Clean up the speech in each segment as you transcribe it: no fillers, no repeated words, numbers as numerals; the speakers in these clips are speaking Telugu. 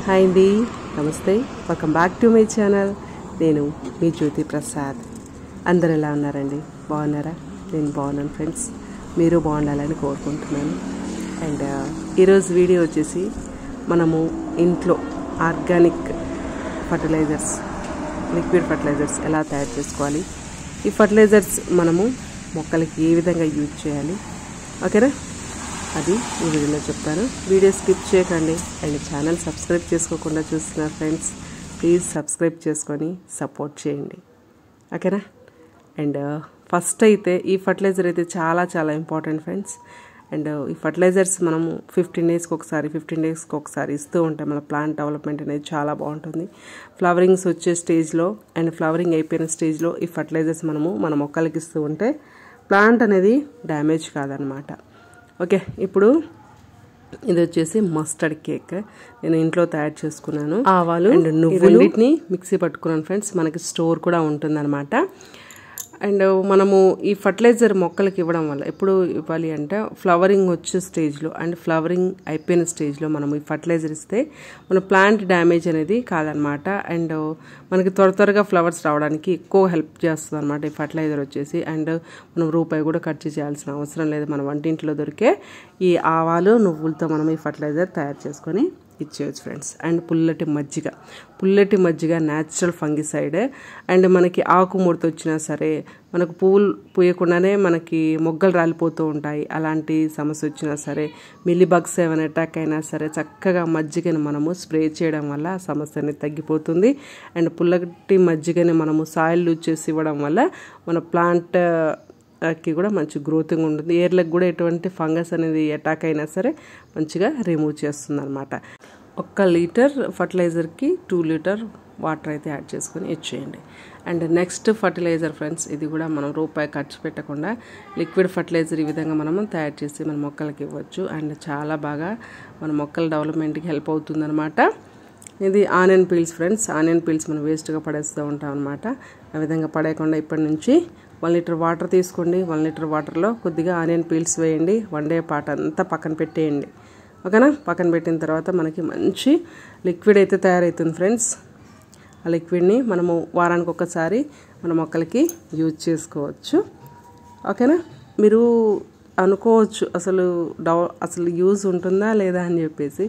హాయ్ అండి, నమస్తే. Welcome back to my channel. నేను మీ జ్యోతి ప్రసాద్. అందరు ఎలా ఉన్నారండి? బాగున్నారా? నేను బాగున్నాను ఫ్రెండ్స్. మీరు బాగుండాలని కోరుకుంటున్నాను. అండ్ ఈరోజు వీడియో వచ్చేసి మనము ఇంట్లో ఆర్గానిక్ ఫర్టిలైజర్స్, లిక్విడ్ ఫర్టిలైజర్స్ ఎలా తయారు చేసుకోవాలి, ఈ ఫర్టిలైజర్స్ మనము మొక్కలకి ఏ విధంగా యూజ్ చేయాలి, ఓకేనా? అది ఈ వీడియోలో చెప్తాను. వీడియో స్కిప్ చేయకండి. అండ్ ఛానల్ సబ్స్క్రైబ్ చేసుకోకుండా చూస్తున్నారు ఫ్రెండ్స్, ప్లీజ్ సబ్స్క్రైబ్ చేసుకొని సపోర్ట్ చేయండి, ఓకేనా? అండ్ ఫస్ట్ అయితే ఈ ఫర్టిలైజర్ అయితే చాలా చాలా ఇంపార్టెంట్ ఫ్రెండ్స్. అండ్ ఈ ఫర్టిలైజర్స్ మనము 15 డేస్కి ఒకసారి ఇస్తూ ఉంటాం. మన ప్లాంట్ డెవలప్మెంట్ అనేది చాలా బాగుంటుంది. ఫ్లవరింగ్స్ వచ్చే స్టేజ్లో అండ్ ఫ్లవరింగ్ అయిపోయిన స్టేజ్లో ఈ ఫర్టిలైజర్స్ మన మొక్కలకి ఇస్తూ ఉంటే ప్లాంట్ అనేది డ్యామేజ్ కాదనమాట. ఓకే, ఇప్పుడు ఇది వచ్చేసి మస్టర్డ్ కేక్ నేను ఇంట్లో తయారు చేసుకున్నాను. ఆవాలు అండ్ నువ్వులని మిక్సీ పట్టుకున్నాను ఫ్రెండ్స్. మనకి స్టోర్ కూడా ఉంటుందన్నమాట. అండ్ మనము ఈ ఫర్టిలైజర్ మొక్కలకి ఇవ్వడం వల్ల ఎప్పుడు ఇవ్వాలి అంటే ఫ్లవరింగ్ వచ్చే స్టేజ్లో అండ్ ఫ్లవరింగ్ అయిపోయిన స్టేజ్లో మనం ఈ ఫర్టిలైజర్ ఇస్తే మన ప్లాంట్ డ్యామేజ్ అనేది కాదనమాట. అండ్ మనకి త్వరగా ఫ్లవర్స్ రావడానికి ఎక్కువ హెల్ప్ చేస్తుంది అనమాట ఈ ఫర్టిలైజర్ వచ్చేసి. అండ్ మనం రూపాయి కూడా ఖర్చు చేయాల్సిన అవసరం లేదు. మన వంటింట్లో దొరికే ఈ ఆవాలు నువ్వులతో మనం ఈ ఫర్టిలైజర్ తయారు చేసుకొని ఇచ్చేయచ్చు ఫ్రెండ్స్. అండ్ పుల్లటి మజ్జిగ న్యాచురల్ ఫంగిసైడ్. అండ్ మనకి ఆకు ముడత వచ్చినా సరే, మనకు పువ్వులు పూయకుండానే మనకి మొగ్గలు రాలిపోతూ ఉంటాయి, అలాంటి సమస్య వచ్చినా సరే, మిల్లీ బగ్స్ ఏమైనా అటాక్ అయినా సరే, చక్కగా మజ్జిగని మనము స్ప్రే చేయడం వల్ల ఆ సమస్య అనేది తగ్గిపోతుంది. అండ్ పుల్లటి మజ్జిగని మనము సాయిల్ యూజ్ చేసి ఇవ్వడం వల్ల మన ప్లాంట్ కి కూడా మంచి గ్రోతింగ్ ఉంటుంది. ఏర్లకు కూడా ఎటువంటి ఫంగస్ అనేది అటాక్ అయినా సరే మంచిగా రిమూవ్ చేస్తుంది అనమాట. 1 లీటర్ ఫర్టిలైజర్కి 2 లీటర్ వాటర్ అయితే యాడ్ చేసుకొని ఇచ్చేయండి. అండ్ నెక్స్ట్ ఫర్టిలైజర్ ఫ్రెండ్స్, ఇది కూడా మనం రూపాయి ఖర్చు పెట్టకుండా లిక్విడ్ ఫర్టిలైజర్ ఈ విధంగా మనము తయారు చేసి మన మొక్కలకి ఇవ్వచ్చు. అండ్ చాలా బాగా మన మొక్కల డెవలప్మెంట్కి హెల్ప్ అవుతుంది అనమాట. ఇది onion peels friends. Onion peels మనం వేస్ట్గా పడేస్తూ ఉంటాం అనమాట. ఆ విధంగా పడేయకుండా ఇప్పటి నుంచి 1 లీటర్ వాటర్ తీసుకోండి. 1 లీటర్ వాటర్లో కొద్దిగా ఆనియన్ పీల్స్ వేయండి. 1 డే పాటు అంతా పక్కన పెట్టేయండి, ఓకేనా? పక్కన పెట్టిన తర్వాత మనకి మంచి లిక్విడ్ అయితే తయారవుతుంది ఫ్రెండ్స్. ఆ లిక్విడ్ని మనము వారానికి ఒకసారి మన మొక్కలకి యూజ్ చేసుకోవచ్చు, ఓకేనా? మీరు అనుకోవచ్చు అసలు యూజ్ ఉంటుందా లేదా అని చెప్పేసి.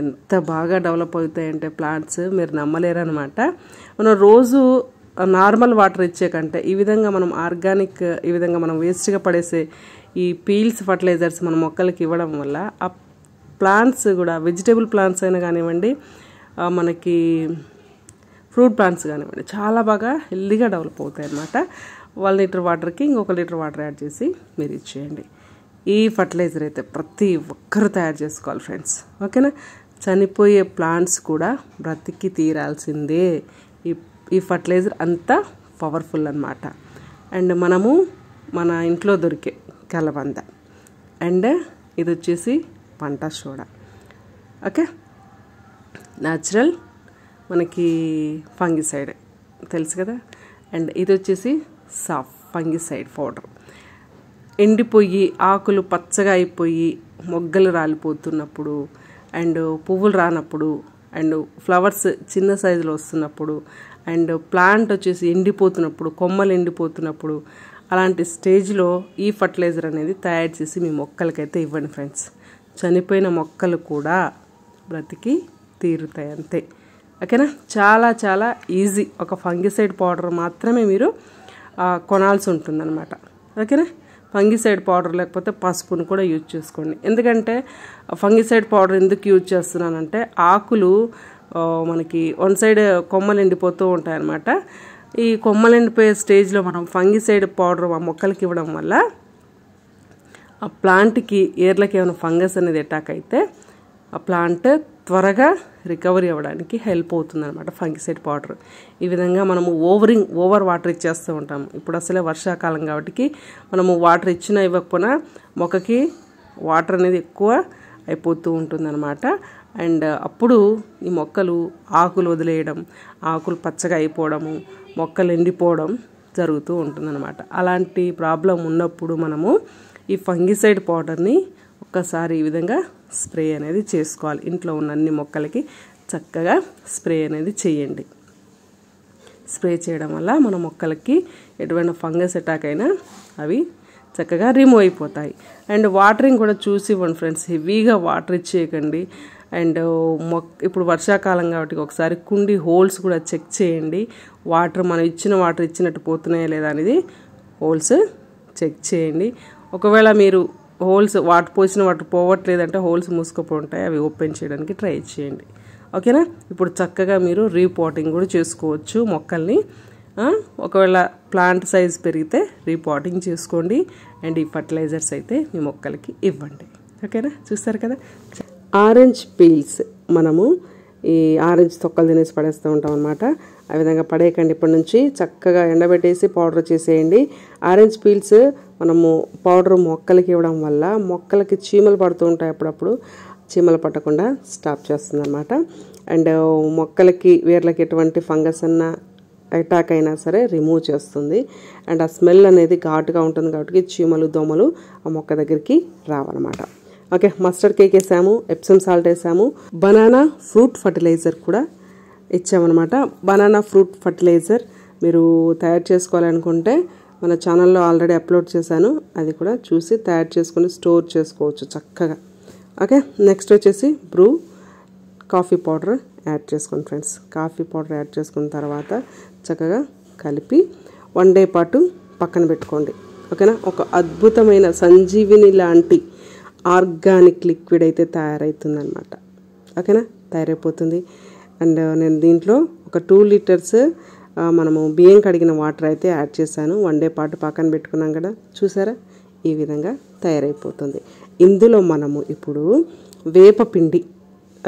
ఎంత బాగా డెవలప్ అవుతాయంటే ప్లాంట్స్ మీరు నమ్మలేరనమాట. మనం రోజు నార్మల్ వాటర్ ఇచ్చే కంటే ఈ విధంగా మనం ఆర్గానిక్, ఈ విధంగా మనం వేస్ట్గా పడేసే ఈ పీల్స్ ఫర్టిలైజర్స్ మన మొక్కలకి ఇవ్వడం వల్ల ఆ ప్లాంట్స్ కూడా, వెజిటేబుల్ ప్లాంట్స్ అయినా కానివ్వండి, మనకి ఫ్రూట్ ప్లాంట్స్ కానివ్వండి, చాలా బాగా హెల్దీగా డెవలప్ అవుతాయి అన్నమాట. 1 లీటర్ వాటర్కి ఇంకొక లీటర్ వాటర్ యాడ్ చేసి మీరు ఇచ్చేయండి. ఈ ఫర్టిలైజర్ అయితే ప్రతి ఒక్కరు తయారు చేసుకోవాలి ఫ్రెండ్స్, ఓకేనా? చనిపోయే ప్లాంట్స్ కూడా బ్రతికి తీరాల్సిందే. ఈ ఫర్టిలైజర్ అంత పవర్ఫుల్ అన్నమాట. అండ్ మనము మన ఇంట్లో దొరికే కలబంద అండ్ ఇది వచ్చేసి పంట సోడా, ఓకే? న్యాచురల్ మనకి ఫంగిసైడ్ తెలుసు కదా. అండ్ ఇది వచ్చేసి సాఫ్ ఫంగిసైడ్ పౌడర్. ఎండిపోయి ఆకులు పచ్చగా అయిపోయి మొగ్గలు రాలిపోతున్నప్పుడు అండ్ పువ్వులు రానప్పుడు అండ్ ఫ్లవర్స్ చిన్న సైజులో వస్తున్నప్పుడు అండ్ ప్లాంట్ వచ్చేసి ఎండిపోతున్నప్పుడు, కొమ్మలు ఎండిపోతున్నప్పుడు, అలాంటి స్టేజ్లో ఈ ఫర్టిలైజర్ అనేది తయారు చేసి మీ మొక్కలకైతే ఇవ్వండి ఫ్రెండ్స్. చనిపోయిన మొక్కలు కూడా బ్రతికి తీరుతాయి అంతే, ఓకేనా? చాలా చాలా ఈజీ. ఒక ఫంగిసైడ్ పౌడర్ మాత్రమే మీరు కొనాల్సి ఉంటుందన్నమాట, ఓకేనా? ఫంగిసైడ్ పౌడర్ లేకపోతే పసుపును కూడా యూజ్ చేసుకోండి. ఎందుకంటే ఫంగిసైడ్ పౌడర్ ఎందుకు యూజ్ చేస్తున్నానంటే ఆకులు మనకి 1 సైడ్ కొమ్మలు ఎండిపోతూ ఉంటాయన్నమాట. ఈ కొమ్మలు ఎండిపోయే స్టేజ్లో మనం ఫంగిసైడ్ పౌడర్ ఆ మొక్కలకి ఇవ్వడం వల్ల ఆ ప్లాంట్కి, ఏర్లకి ఏమైనా ఫంగస్ అనేది అటాక్ అయితే ఆ ప్లాంట్ త్వరగా రికవరీ అవ్వడానికి హెల్ప్ అవుతుంది అనమాట ఫంగిసైడ్ పౌడర్. ఈ విధంగా మనము ఓవర్ వాటర్ ఇచ్చేస్తూ ఉంటాము. ఇప్పుడు అసలే వర్షాకాలం కాబట్టి మనము వాటర్ ఇచ్చినా ఇవ్వకపోయినా మొక్కకి వాటర్ అనేది ఎక్కువ అయిపోతూ ఉంటుందన్నమాట. అండ్ అప్పుడు ఈ మొక్కలు ఆకులు వదిలేయడం, ఆకులు పచ్చగా అయిపోవడము, మొక్కలు ఎండిపోవడం జరుగుతూ ఉంటుందన్నమాట. అలాంటి ప్రాబ్లం ఉన్నప్పుడు మనము ఈ ఫంగిసైడ్ పౌడర్ని ఒక్కసారి ఈ విధంగా స్ప్రే అనేది చేసుకోవాలి. ఇంట్లో ఉన్న అన్ని మొక్కలకి చక్కగా స్ప్రే అనేది చేయండి. స్ప్రే చేయడం వల్ల మన మొక్కలకి ఎటువంటి ఫంగస్ అటాక్ అయినా అవి చక్కగా రిమూవ్ అయిపోతాయి. అండ్ వాటరింగ్ కూడా చూసి ఇవ్వండి ఫ్రెండ్స్, హెవీగా వాటర్ ఇచ్చేయకండి. అండ్ ఇప్పుడు వర్షాకాలం కాబట్టి ఒకసారి కుండి హోల్స్ కూడా చెక్ చేయండి. వాటర్ మనం ఇచ్చిన వాటర్ ఇచ్చినట్టు పోతున్నాయా లేదా అనేది హోల్స్ చెక్ చేయండి. ఒకవేళ మీరు హోల్స్ పోసిన వాటర్ పోవట్లేదంటే హోల్స్ మూసుకుపోయి ఉంటాయి, అవి ఓపెన్ చేయడానికి ట్రై చేయండి. ఓకేనా? ఇప్పుడు చక్కగా మీరు రీపాటింగ్ కూడా చేసుకోవచ్చు మొక్కల్ని. ఒకవేళ ప్లాంట్ సైజ్ పెరిగితే రీపాటింగ్ చేసుకోండి. అండ్ ఈ ఫర్టిలైజర్స్ అయితే మీ మొక్కలకి ఇవ్వండి. ఓకేనా? చూస్తారు కదా, ఆరెంజ్ పీల్స్ మనము ఈ ఆరెంజ్ తొక్కలు తినేసి పడేస్తూ ఉంటాం అనమాట. ఆ విధంగా పడేయకండి. ఇప్పటి నుంచి చక్కగా ఎండబెట్టేసి పౌడర్ చేసేయండి. ఆరెంజ్ పీల్స్ మనము పౌడర్ మొక్కలకి ఇవ్వడం వల్ల మొక్కలకి చీమలు పడుతూ ఉంటాయి, అప్పుడప్పుడు చీమలు పట్టకుండా స్టాప్ చేస్తుంది అనమాట. అండ్ మొక్కలకి వేర్లకి ఎటువంటి ఫంగస్ అన్నా అటాక్ అయినా సరే రిమూవ్ చేస్తుంది. అండ్ ఆ స్మెల్ అనేది ఘాటుగా ఉంటుంది కాబట్టి చీమలు దోమలు ఆ మొక్క దగ్గరికి రావన్నమాట. ఓకే, మస్టర్డ్ కేక్ వేసాము, ఎప్సమ్ సాల్ట్ వేసాము, బనానా ఫ్రూట్ ఫర్టిలైజర్ కూడా ఇచ్చామన్నమాట. బనానా ఫ్రూట్ ఫర్టిలైజర్ మీరు తయారు చేసుకోవాలనుకుంటే మన ఛానల్లో ఆల్రెడీ అప్లోడ్ చేశాను, అది కూడా చూసి తయారు చేసుకొని స్టోర్ చేసుకోవచ్చు చక్కగా. ఓకే, నెక్స్ట్ వచ్చేసి బ్రూ కాఫీ పౌడర్ యాడ్ చేసుకోండి ఫ్రెండ్స్. కాఫీ పౌడర్ యాడ్ చేసుకున్న తర్వాత చక్కగా కలిపి 1 డే పాటు పక్కన పెట్టుకోండి. ఓకేనా? ఒక అద్భుతమైన సంజీవిని లాంటి ఆర్గానిక్ లిక్విడ్ అయితే తయారవుతుందన్నమాట. ఓకేనా? తయారైపోతుంది. అండ్ నేను దీంట్లో ఒక 2 లీటర్స్ మనము బియ్యం కడిగిన వాటర్ అయితే యాడ్ చేశాను. 1 డే పాటు పక్కన పెట్టుకున్నాం కదా, చూసారా? ఈ విధంగా తయారైపోతుంది. ఇందులో మనము ఇప్పుడు వేపపిండి,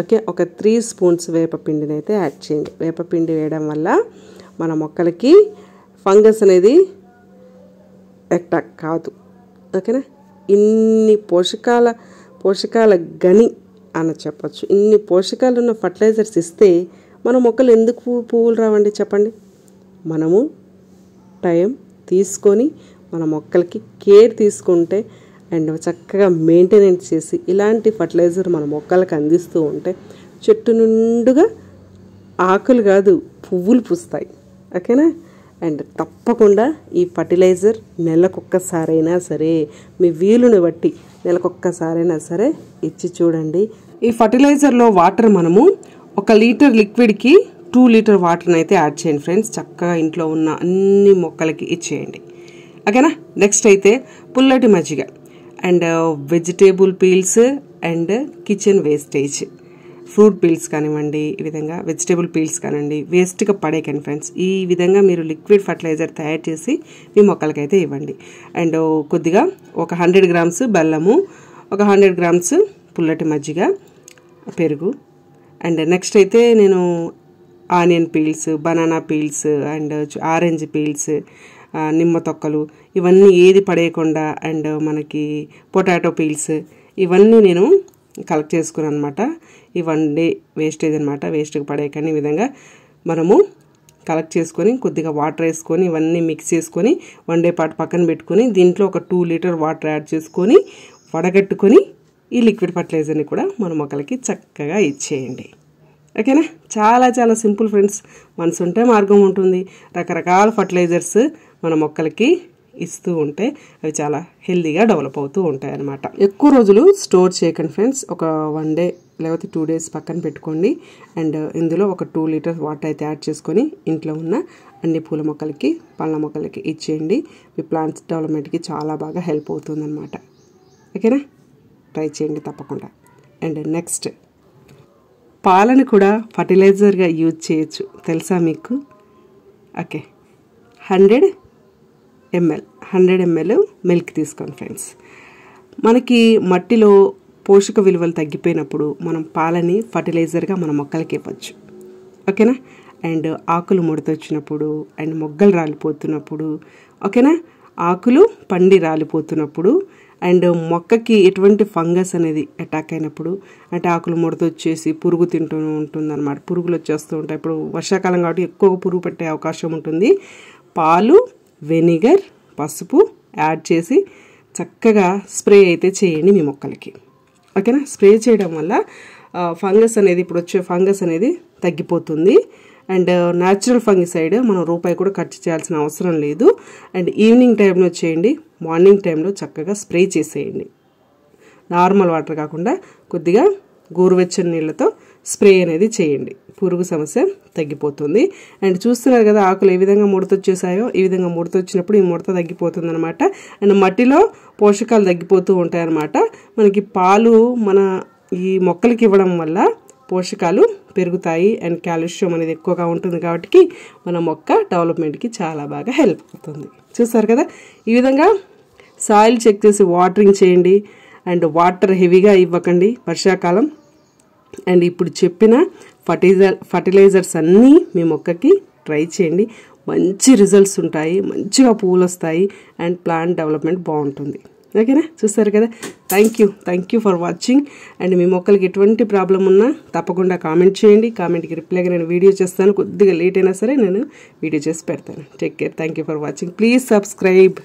ఓకే, ఒక 3 స్పూన్స్ వేపపిండిని అయితే యాడ్ చేయండి. వేపపిండి వేయడం వల్ల మన మొక్కలకి ఫంగస్ అనేది అటాక్ కాదు. ఓకేనా? ఇన్ని పోషకాల గని అని చెప్పచ్చు. ఇన్ని పోషకాలు ఉన్న ఫర్టిలైజర్స్ ఇస్తే మన మొక్కలు ఎందుకు పువ్వులు రావండి చెప్పండి? మనము టైం తీసుకొని మన మొక్కలకి కేర్ తీసుకుంటే అండ్ చక్కగా మెయింటెనెన్స్ చేసి ఇలాంటి ఫర్టిలైజర్ మన మొక్కలకు అందిస్తూ ఉంటే చెట్టు నిండుగా ఆకులు కాదు పువ్వులు పూస్తాయి. ఓకేనా? అండ్ తప్పకుండా ఈ ఫర్టిలైజర్ నెలకొక్కసారైనా సరే, మీ వీలుని బట్టి నెలకొక్కసారైనా సరే ఇచ్చి చూడండి. ఈ ఫర్టిలైజర్లో వాటర్ మనము 1 లీటర్ లిక్విడ్కి 2 లీటర్ వాటర్ని అయితే యాడ్ చేయండి ఫ్రెండ్స్. చక్కగా ఇంట్లో ఉన్న అన్ని మొక్కలకి ఇచ్చేయండి. ఓకేనా? నెక్స్ట్ అయితే పుల్లటి మజ్జిగ and vegetable peels and kitchen wastage, fruit peels కానివ్వండి, ఈ విధంగా వెజిటేబుల్ పీల్స్ కానివ్వండి, వేస్ట్గా పడేకండి ఫ్రెండ్స్. ఈ విధంగా మీరు లిక్విడ్ ఫర్టిలైజర్ తయారు చేసి మీ మొక్కలకైతే ఇవ్వండి. అండ్ కొద్దిగా ఒక 100 గ్రామ్స్ బెల్లము, ఒక 100 గ్రామ్స్ పుల్లటి మజ్జిగ, పెరుగు. అండ్ నెక్స్ట్ అయితే నేను onion peels, banana peels and orange peels, నిమ్మ తొక్కలు, ఇవన్నీ ఏది పడేయకుండా, అండ్ మనకి పొటాటో పీల్స్, ఇవన్నీ నేను కలెక్ట్ చేసుకున్నాను అనమాట. ఈ 1 డే వేస్టేజ్ అనమాట, వేస్ట్గా పడేయకండి. ఈ విధంగా మనము కలెక్ట్ చేసుకొని కొద్దిగా వాటర్ వేసుకొని ఇవన్నీ మిక్స్ చేసుకొని 1 డే పాటు పక్కన పెట్టుకొని దీంట్లో ఒక 2 లీటర్ వాటర్ యాడ్ చేసుకొని వడగట్టుకొని ఈ లిక్విడ్ ఫర్టిలైజర్ని కూడా మన మొక్కలకి చక్కగా ఇచ్చేయండి. ఓకేనా? చాలా చాలా సింపుల్ ఫ్రెండ్స్. మనసు ఉంటే మార్గం ఉంటుంది. రకరకాల ఫర్టిలైజర్స్ మన మొక్కలకి ఇస్తూ ఉంటే అవి చాలా హెల్దీగా డెవలప్ అవుతూ ఉంటాయి అన్నమాట. ఎక్కువ రోజులు స్టోర్ చేయకండి ఫ్రెండ్స్. ఒక 1 డే లేకపోతే 2 డేస్ పక్కన పెట్టుకోండి. అండ్ ఇందులో ఒక 2 లీటర్స్ వాటర్ అయితే యాడ్ చేసుకొని ఇంట్లో ఉన్న అన్ని పూల మొక్కలకి, పళ్ళ మొక్కలకి ఇచ్చేయండి. మీ ప్లాంట్స్ డెవలప్మెంట్కి చాలా బాగా హెల్ప్ అవుతుంది అనమాట. ఓకేనా? ట్రై చేయండి తప్పకుండా. అండ్ నెక్స్ట్, పాలను కూడా ఫర్టిలైజర్గా యూజ్ చేయొచ్చు, తెలుసా మీకు? ఓకే, 100 ml మిల్క్ తీసుకోండి ఫ్రెండ్స్. మనకి మట్టిలో పోషక విలువలు తగ్గిపోయినప్పుడు మనం పాలని ఫర్టిలైజర్గా మన మొక్కలకి ఇవ్వచ్చు. ఓకేనా? అండ్ ఆకులు ముడతొచ్చినప్పుడు అండ్ మొగ్గలు రాలిపోతున్నప్పుడు, ఓకేనా, ఆకులు పండి రాలిపోతున్నప్పుడు అండ్ మొక్కకి ఎటువంటి ఫంగస్ అనేది అటాక్ అయినప్పుడు, అంటే ఆకులు ముడతొచ్చేసి పురుగు తింటూ ఉంటుందన్నమాట, పురుగులు వచ్చేస్తూ ఉంటాయి. ఇప్పుడు వర్షాకాలం కాబట్టి ఎక్కువ పురుగు పెట్టే అవకాశం ఉంటుంది. పాలు, వెనిగర్, పసుపు యాడ్ చేసి చక్కగా స్ప్రే అయితే చేయండి మీ మొక్కలకి. ఓకేనా? స్ప్రే చేయడం వల్ల ఫంగస్ అనేది ఇప్పుడు వచ్చే ఫంగస్ అనేది తగ్గిపోతుంది. అండ్ న్యాచురల్ ఫంగిసైడ్ మనం రూపాయి కూడా ఖర్చు చేయాల్సిన అవసరం లేదు. అండ్ ఈవినింగ్ టైంలో చేయండి, మార్నింగ్ టైంలో చక్కగా స్ప్రే చేసేయండి. నార్మల్ వాటర్ కాకుండా కొద్దిగా గోరువెచ్చని నీళ్ళతో స్ప్రే అనేది చేయండి, పురుగు సమస్య తగ్గిపోతుంది. అండ్ చూస్తున్నారు కదా ఆకులు ఏ విధంగా ముడతొచ్చేసాయో, ఈ విధంగా ముడతొచ్చినప్పుడు ఈ ముడత తగ్గిపోతుంది అనమాట. అండ్ మట్టిలో పోషకాలు తగ్గిపోతూ ఉంటాయన్నమాట. మనకి పాలు మన ఈ మొక్కలకి ఇవ్వడం వల్ల పోషకాలు పెరుగుతాయి అండ్ కాల్షియం అనేది ఎక్కువగా ఉంటుంది కాబట్టి మన మొక్క డెవలప్మెంట్కి చాలా బాగా హెల్ప్ అవుతుంది. చూస్తారు కదా, ఈ విధంగా సాయిల్ చెక్ చేసి వాటరింగ్ చేయండి. అండ్ వాటర్ హెవీగా ఇవ్వకండి వర్షాకాలం. అండ్ ఇప్పుడు చెప్పిన ఫర్టిలైజర్స్ అన్నీ మీ మొక్కకి ట్రై చేయండి. మంచి రిజల్ట్స్ ఉంటాయి, మంచిగా పూలు వస్తాయి అండ్ ప్లాంట్ డెవలప్మెంట్ బాగుంటుంది. ఓకేనా, చూస్తారు కదా. Thank you for watching. And మీ మొక్కలకి ఎటువంటి ప్రాబ్లం ఉన్నా తప్పకుండా కామెంట్ చేయండి. కామెంట్కి రిప్లైగా నేను వీడియో చేస్తాను. కొద్దిగా లేట్ అయినా సరే నేను వీడియో చేసి పెడతాను. Take care. Thank you for watching. Please subscribe.